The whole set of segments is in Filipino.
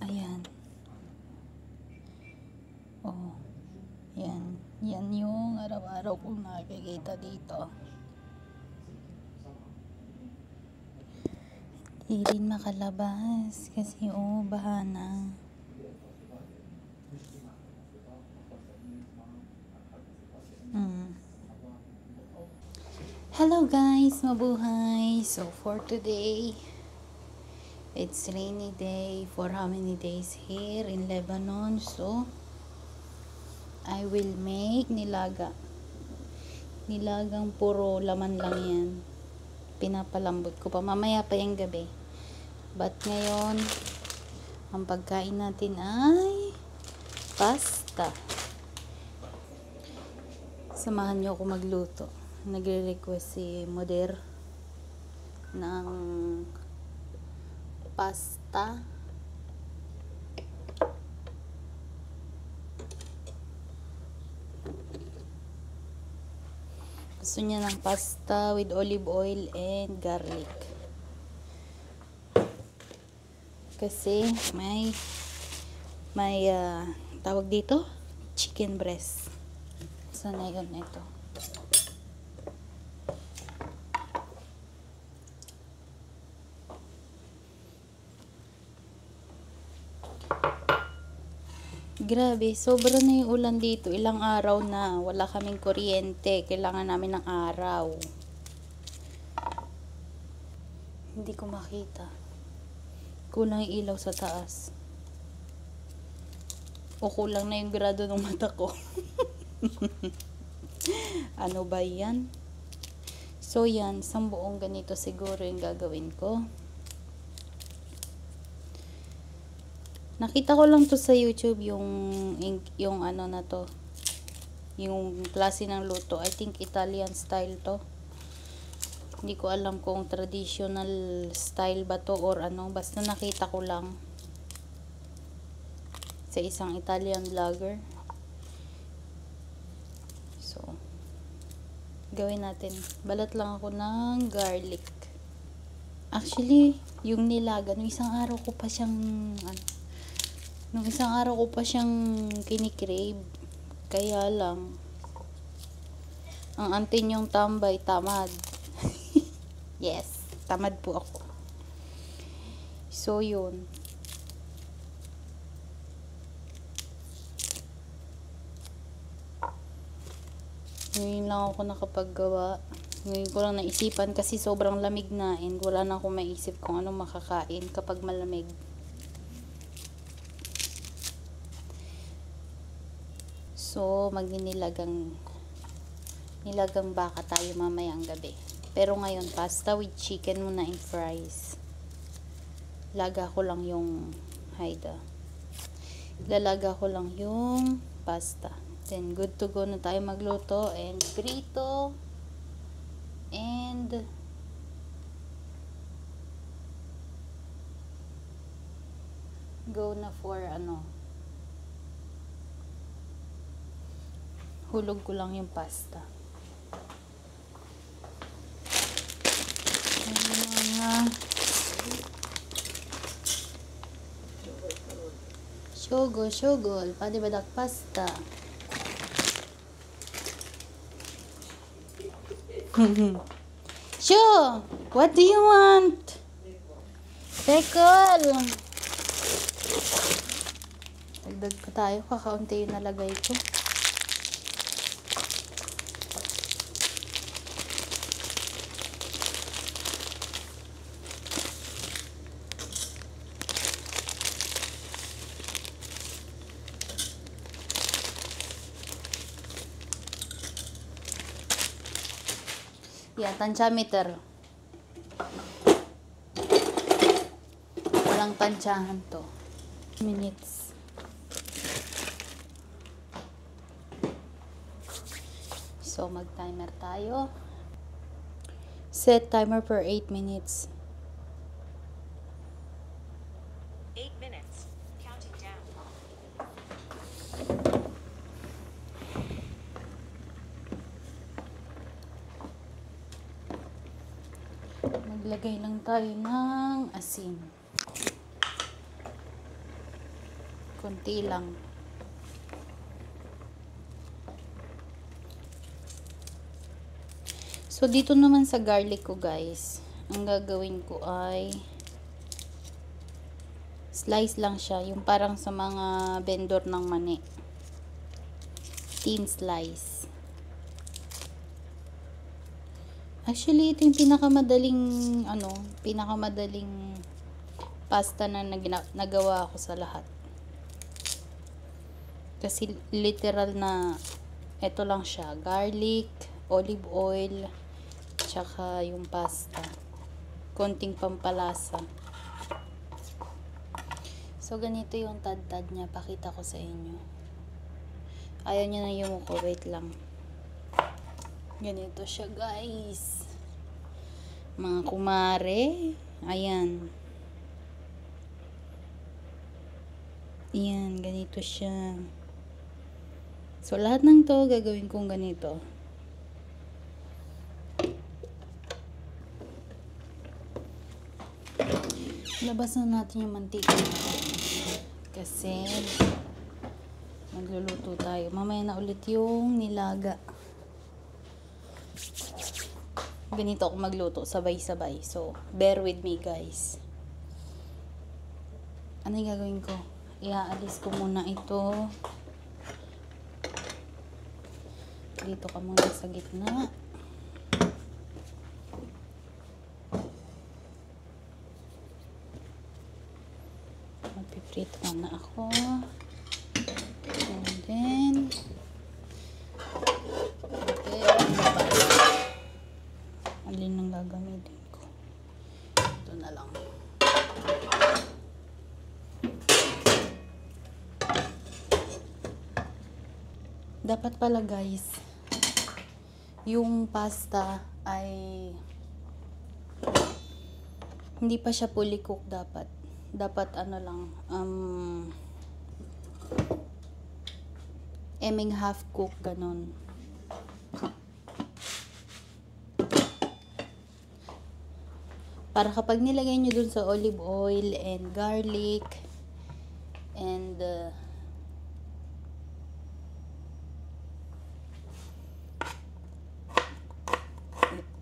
Ayan. Oh. Yan. Yan yung araw-araw kong nakikita dito. Hindi rin makalabas kasi baha na. Hello guys, mabuhay. So for today, it's rainy day for how many days here in Lebanon. So I will make nilaga. Nilagang puro laman lang yan. Pinapalambot ko pa. Mamaya pa yung gabi. But ngayon, ang pagkain natin ay pasta. Samahan niyo ako magluto. Nagre-request si Moder ng pasta. Gusto niya ng pasta with olive oil and garlic. Kasi may tawag dito, chicken breast. Sana yun ito. Grabe, sobra na yung ulan dito. Ilang araw na. Wala kaming kuryente. Kailangan namin ng araw. Hindi ko makita. Kulang yung ilaw sa taas. O kulang na yung grado ng mata ko. Ano ba yan? So yan, isang buong ganito siguro yung gagawin ko. Nakita ko lang to sa YouTube yung ano na to. Yung klase ng luto. I think Italian style to. Hindi ko alam kung traditional style ba to or ano. Basta nakita ko lang sa isang Italian vlogger. So, gawin natin. Balat lang ako ng garlic. Actually, yung nilaga, nung isang araw ko pa siyang kinikrave. Kaya lang, ang antin yung tambay, tamad. Yes, tamad po ako. So, yun. Ngayon lang ako nakapaggawa. Ngayon ko lang naisipan kasi sobrang lamig na and wala na akong maisip kung ano makakain kapag malamig. So, nilagang baka tayo mamayang gabi. Pero ngayon, pasta with chicken muna and fries. Laga ko lang yung Lalaga ko lang yung pasta. Then, good to go na tayo magluto and prito and go na for hulog ko lang yung pasta. Syugol, pwede ba dak pasta? Shu, what do you want? Tekol. Dagdag pa tayo, kakaunti yung nalagay ko. Yan, tansyameter. Walang tansyahan to. Minutes. So, mag-timer tayo. Set timer for 8 minutes. 8 minutes. Counting down. Maglagay lang tayo ng asin. Konti lang. So, dito naman sa garlic ko, guys, ang gagawin ko ay slice lang siya. Yung parang sa mga vendor ng mani. Thin slice. Actually, ito yung pinakamadaling pasta na nagawa ko sa lahat. Kasi literal na ito lang siya. Garlic, olive oil, tsaka yung pasta. Konting pampalasa. So, ganito yung tad-tad niya. Pakita ko sa inyo. Ayaw niya na yumuko. Wait lang. Ganito siya, guys. Mga kumare. Ayan. Ayan, ganito siya. So, lahat ng to, gagawin kong ganito. Labas na natin yung mantika. Kasi, magluluto tayo. Mamaya na ulit yung nilaga. Ganito ako magluto, sabay-sabay. So, bear with me, guys. Ano yung gagawin ko? Iaalis ko muna ito. Dito ka muna sa gitna. Magpiprito na ako. And then, alin ang gagamitin ko? Ito na lang. Dapat pala, guys, yung pasta ay hindi pa siya fully cooked dapat. Dapat ano lang, half cook, ganon. Para kapag nilagay nyo dun sa olive oil and garlic and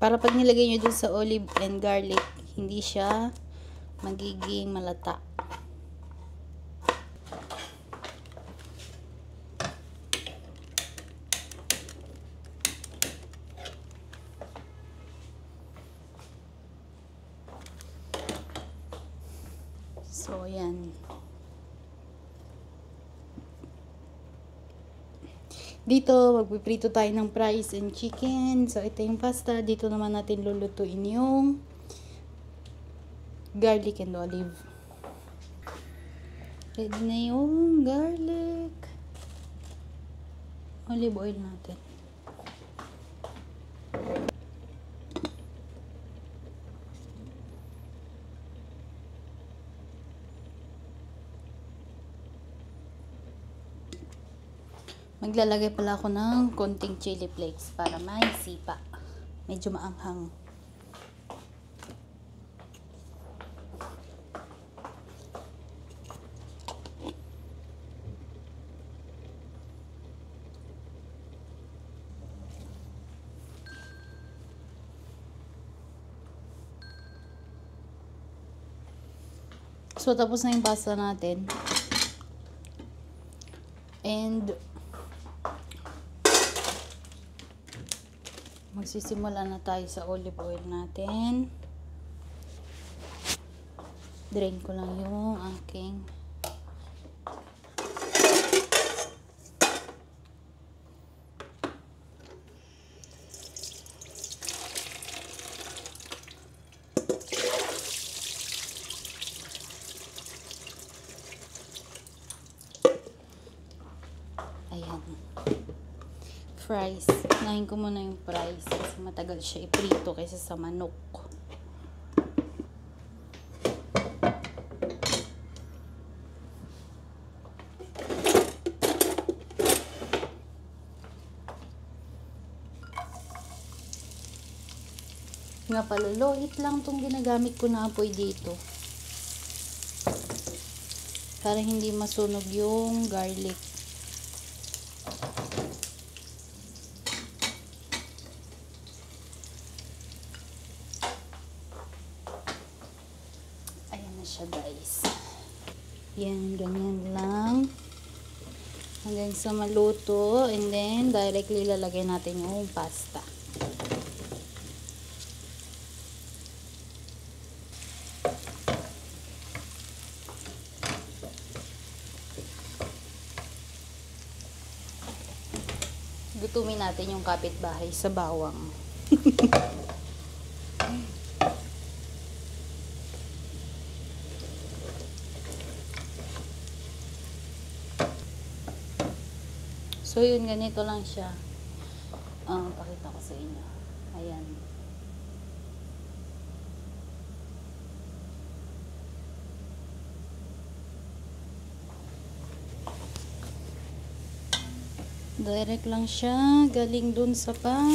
para pag nilagay nyo dun sa olive and garlic, hindi siya magiging malata. So, yan. Dito, magpiprito tayo ng fries and chicken. So, ito yung pasta. Dito naman natin lulutuin yung garlic and olive. Ready na yung garlic. Olive oil natin. Maglalagay pala ako ng konting chili flakes para may sipa. Medyo maanghang. So, tapos na yung pasta natin. And magsisimula na tayo sa olive oil natin. Drain ko lang yung aking ayan. Fries. Unahin ko muna yung fries kasi matagal siya iprito kaysa sa manok. Nga pala, low heat lang itong ginagamit ko na apoy dito. para hindi masunog yung garlic. Ayan na siya, guys. Yan, ganyan lang. Hanggang sa maluto. And then, directly lalagay natin yung pasta. Gutumin natin yung kapitbahay sa bawang. So, yun, ganito lang siya. Pakita ko sa inyo. Ayan. Direct lang siya. Galing dun sa pan.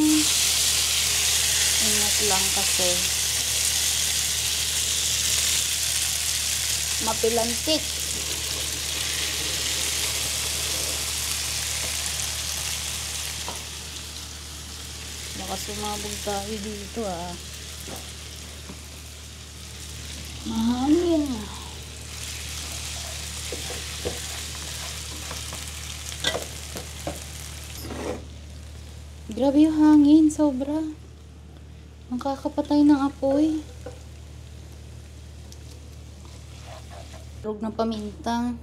Ingat lang kasi. Mapilantik. Baka sumabog tayo dito Mahangin. Grabe yung hangin. Sobra. Ang kakapatay ng apoy. Rog ng paminta.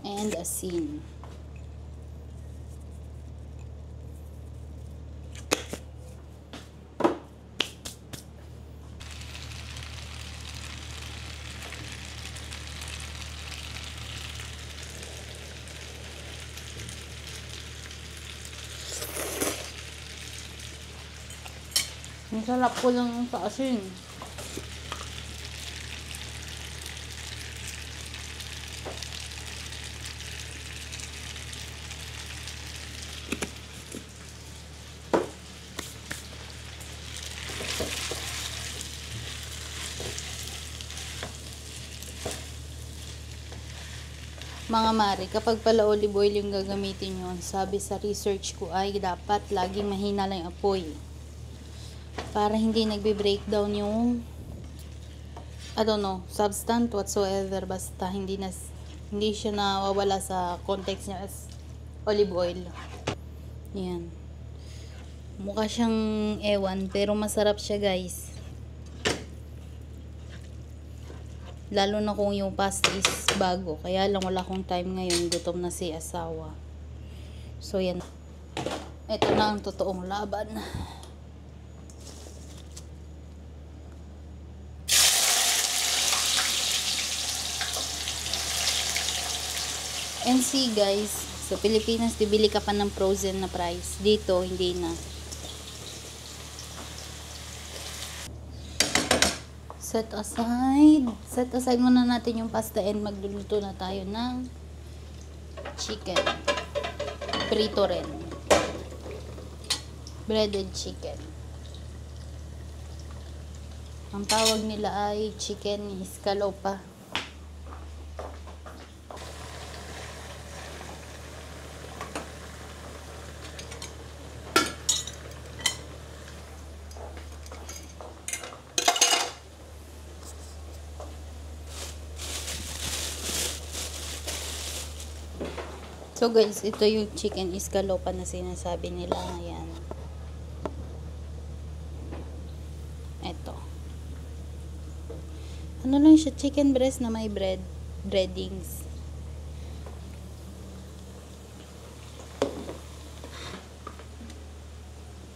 And asin. Ang sarap ko lang sa asin. Mga mare, kapag pala olive oil yung gagamitin nyo, sabi sa research ko ay dapat laging mahina lang yung apoy. Para hindi nagbe-breakdown yung substance whatsoever, basta hindi siya nawawala sa context niya as olive oil. Yan. Mukha siyang ewan, pero masarap siya, guys. Lalo na kung yung pasta is bago. Kaya lang wala akong time ngayon. Gutom na si asawa. So, yan. Ito na ang totoong laban. And see, guys. Sa Pilipinas, bibili ka pa ng frozen na price. Dito, hindi na. Set aside muna natin yung pasta and magluluto na tayo ng chicken. Prito rin. Breaded chicken. Ang tawag nila ay chicken escalopa. So guys, ito yung chicken escalopa na sinasabi nila. Ayan. Ito. Ano lang siya? Chicken breast na may breadings.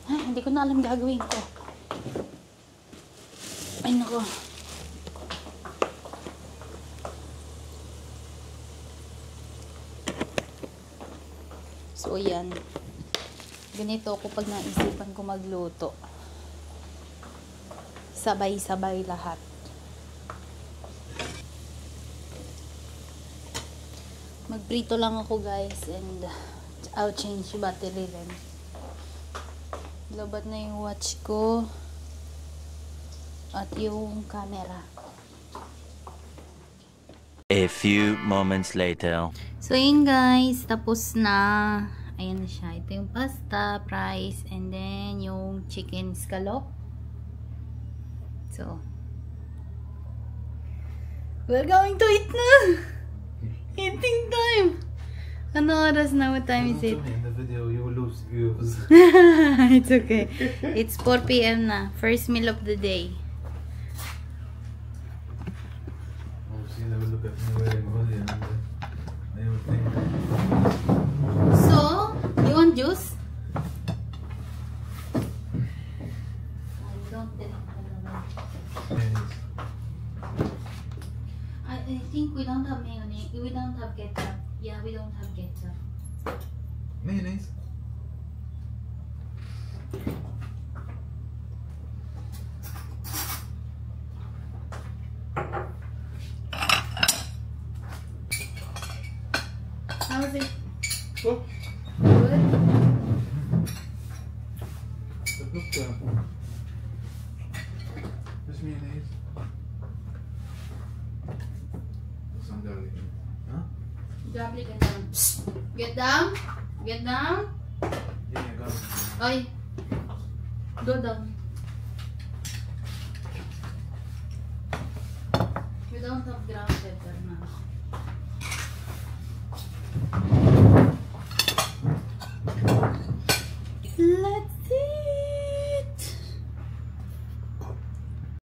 Hindi ko na alam gagawin ko. Ay nako. So, yan. Ganito ako pag naisipan ko magluto. Sabay-sabay lahat. Magprito lang ako, guys. And I'll change battery rin. Lobat na yung watch ko. At yung camera. A few moments later. So yun guys, tapos na. Ayan na siya. Ito yung pasta, fries, and then yung chicken scallop. So, we're going to eat na! Eating time! Ano oras na? What time is it? In the video, you will lose views. It's okay. It's 4 p.m. na. First meal of the day. Oh, see, they will look at me wearing hoodie and they will think. So, you want juice? I don't drink. Mayonnaise. I think we don't have mayonnaise. We don't have ketchup. Yeah, we don't have ketchup. Mayonnaise? How's it? Oh, Good? but look, there's mayonnaise. Some garlic. Huh? Gabli, get down. Get down. Get down. Yeah, garlic. Oy. Go down. We don't have ground pepper now.